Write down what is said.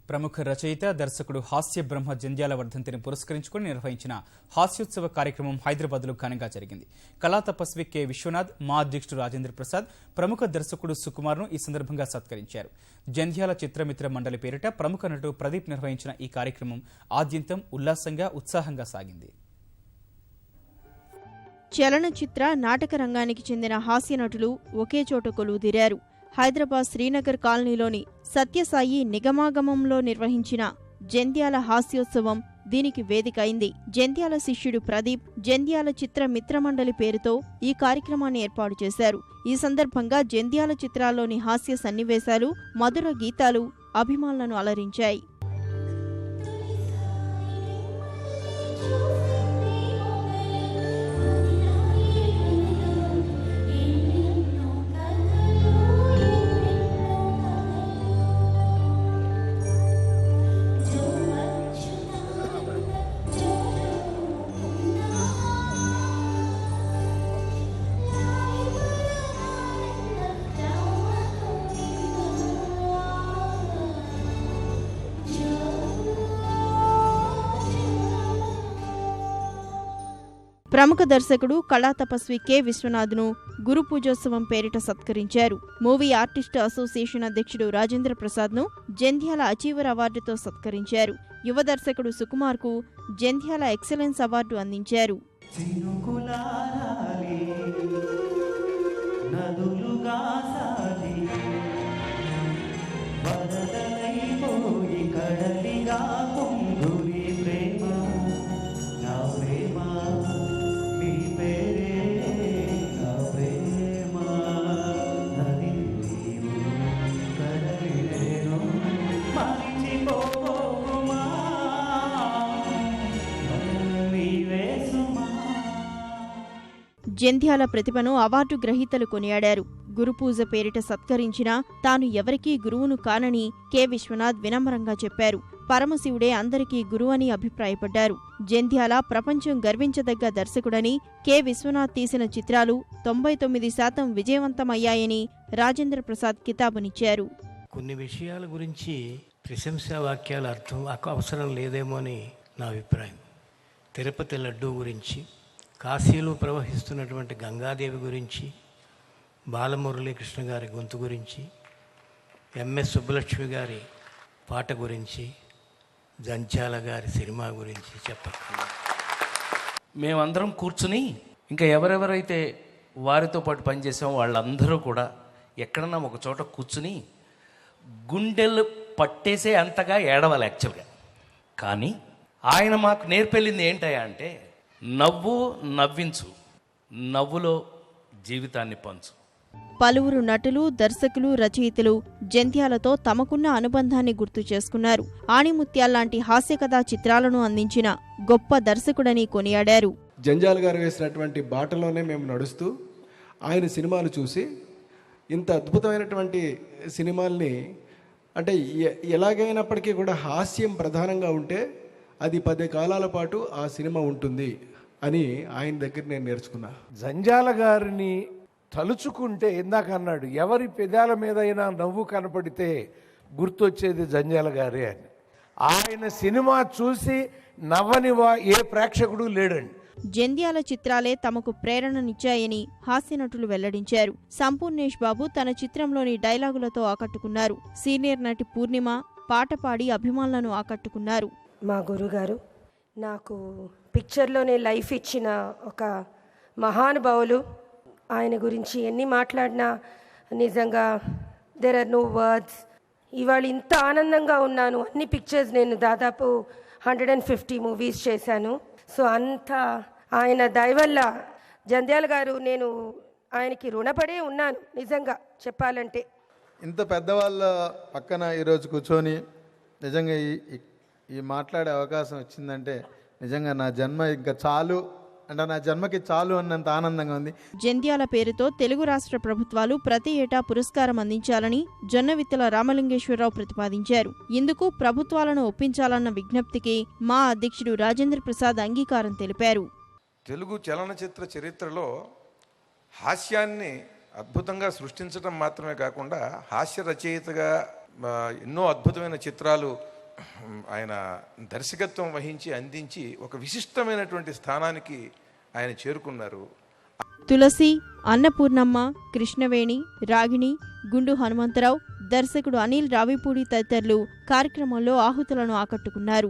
ప్రముఖ రచయిత దర్శకుడు హాస్య బ్రహ్మ జంధ్యాల వర్ధంతిని పురస్కరించుకుని నిర్వహించిన హాస్యోత్సవ కార్యక్రమం హైదరాబాద్లో ఘనంగా జరిగింది. కళా తపస్వి కె విశ్వనాథ్, మా అధ్యక్షుడు రాజేంద్ర ప్రసాద్, ప్రముఖ దర్శకుడు సుకుమార్ను ఈ సందర్భంగా సత్కరించారు. జంధ్యాల చిత్రమిత్ర మండలి పేరిట ప్రముఖ నటుడు ప్రదీప్ నిర్వహించిన ఈ కార్యక్రమం ఆద్యంతం ఉల్లాసంగా, ఉత్సాహంగా సాగింది. చలనచిత్ర నాటక రంగానికి చెందిన హాస్య నటులు ఒకే చోట కొలువుదీరారు. హైదరాబాద్ శ్రీనగర్ కాలనీలోని సత్యసాయి నిగమాగమంలో నిర్వహించిన జంధ్యాల హాస్యోత్సవం దీనికి వేదిక అయింది. జంధ్యాల శిష్యుడు ప్రదీప్ జంధ్యాల చిత్ర మిత్రమండలి పేరుతో ఈ కార్యక్రమాన్ని ఏర్పాటు చేశారు. ఈ సందర్భంగా జంధ్యాల చిత్రాల్లోని హాస్య సన్నివేశాలు, మధుర గీతాలు అభిమానులను అలరించాయి. ప్రముఖ దర్శకుడు కళా తపస్వి కె విశ్వనాథ్ను గురు పూజోత్సవం పేరిట సత్కరించారు. మూవీ ఆర్టిస్ట్ అసోసియేషన్ అధ్యక్షుడు రాజేంద్ర ప్రసాద్ను జంధ్యాల అచీవర్ అవార్డుతో సత్కరించారు. యువ దర్శకుడు సుకుమార్కు జంధ్యాల ఎక్సలెన్స్ అవార్డు అందించారు. జంధ్యాల ప్రతిభను అవార్డు గ్రహీతలు కొనియాడారు. గురుపూజ పేరిట సత్కరించినా తాను ఎవరికీ గురువును కానని కె విశ్వనాథ్ వినమ్రంగా చెప్పారు. పరమశివుడే అందరికీ గురువు అని అభిప్రాయపడ్డారు. జంధ్యాల ప్రపంచం గర్వించదగ్గ దర్శకుడని, కె విశ్వనాథ్ తీసిన చిత్రాలు 99% విజయవంతమయ్యాయని రాజేంద్ర ప్రసాద్ కితాబునిచ్చారు. కొన్ని విషయాల గురించి ప్రశంసా వాక్యాలు అవసరం లేదేమో అని నా అభిప్రాయం. తిరుపతి లడ్డూ గురించి, కాశీలో ప్రవహిస్తున్నటువంటి గంగాదేవి గురించి, బాలమురళీకృష్ణ గారి గొంతు గురించి, ఎంఎస్ సుబ్బలక్ష్మి గారి పాట గురించి, జంధ్యాల గారి సినిమా గురించి చెప్పక్కర్లేదు. మేమందరం కూర్చుని ఇంకా ఎవరెవరైతే వారితో పాటు పనిచేసామో వాళ్ళందరూ కూడా ఎక్కడన్నా ఒక చోట కూర్చుని గుండెలు పట్టేసే అంతగా ఏడవాలి యాక్చువల్గా. కానీ ఆయన మాకు నేర్పెళ్ళింది ఏంటయ్యా అంటే, నవ్వు నవ్వించు, నవ్వులో జీవితాన్ని పంచు. పలువురు నటులు, దర్శకులు, రచయితలు జంధ్యాలతో తమకున్న అనుబంధాన్ని గుర్తు చేసుకున్నారు. ఆణిముత్యాల్లాంటి హాస్యకథా చిత్రాలను అందించిన గొప్ప దర్శకుడని కొనియాడారు. జంధ్యాల గారు వేసినటువంటి బాటలోనే మేము నడుస్తూ ఆయన సినిమాలు చూసి ఇంత అద్భుతమైనటువంటి సినిమాల్ని, అంటే ఎలాగైనప్పటికీ కూడా హాస్యం ప్రధానంగా ఉంటే అది 10 కాలాల పాటు ఆ సినిమా ఉంటుంది అని ఆయన దగ్గర నేను నేర్చుకున్నా. జంధ్యాల గారిని తలుచుకుంటే ఇందాక అన్నాడు, ఎవరి పెదాల మీదైనా నవ్వు కనపడితే గుర్తొచ్చేది జంధ్యాల గారే అని. ఆయన సినిమా చూసి నవ్వని ఏ ప్రేక్షకుడు లేడండి. జంధ్యాల చిత్రాలే తమకు ప్రేరణనిచ్చాయని హాస్యనటులు వెల్లడించారు. సంపూర్ణేష్ బాబు తన చిత్రంలోని డైలాగులతో ఆకట్టుకున్నారు. సీనియర్ నటి పూర్ణిమ పాట పాడి అభిమానులను ఆకట్టుకున్నారు. మా గురుగారు నాకు పిక్చర్లోనే లైఫ్ ఇచ్చిన ఒక మహానుభావులు. ఆయన గురించి ఎన్ని మాట్లాడినా నిజంగా దేర్ ఆర్ నో వర్డ్స్. ఇవాళ ఇంత ఆనందంగా ఉన్నాను. అన్ని పిక్చర్స్ నేను దాదాపు 150 మూవీస్ చేశాను. సో అంత ఆయన దయ వల్ల జంధ్యాల గారు, నేను ఆయనకి రుణపడే ఉన్నాను నిజంగా చెప్పాలంటే. ఇంత పెద్దవాళ్ళ పక్కన ఈరోజు కూర్చొని నిజంగా ఈ మాట్లాడే అవకాశం వచ్చిందంటే నిజంగా నా జన్మ ఇంకా చాలు, అంటే నా జన్మకి చాలు అన్నంత ఆనందంగా ఉంది. జంధ్యాల పేరుతో తెలుగు రాష్ట్ర ప్రభుత్వాలు ప్రతి ఏటా పురస్కారం అందించాలని జొన్నవిత్తల రామలింగేశ్వరరావు ప్రతిపాదించారు. ఇందుకు ప్రభుత్వాలను ఒప్పించాలన్న విజ్ఞప్తికి మా అధ్యక్షుడు రాజేంద్ర ప్రసాద్ అంగీకారం తెలిపారు. తెలుగు చలనచిత్ర చరిత్రలో హాస్యాన్ని అద్భుతంగా సృష్టించడం మాత్రమే కాకుండా హాస్య రచయితగా ఎన్నో అద్భుతమైన చిత్రాలు ఆయన దర్శకత్వం వహించి అందించి ఒక విశిష్టమైనటువంటి స్థానానికి ఆయన చేరుకున్నారు. తులసి, అన్నపూర్ణమ్మ, కృష్ణవేణి, రాగిణి, గుండు హనుమంతరావు, దర్శకుడు అనిల్ రావిపూడి తదితరులు కార్యక్రమంలో ఆహుతులను ఆకట్టుకున్నారు.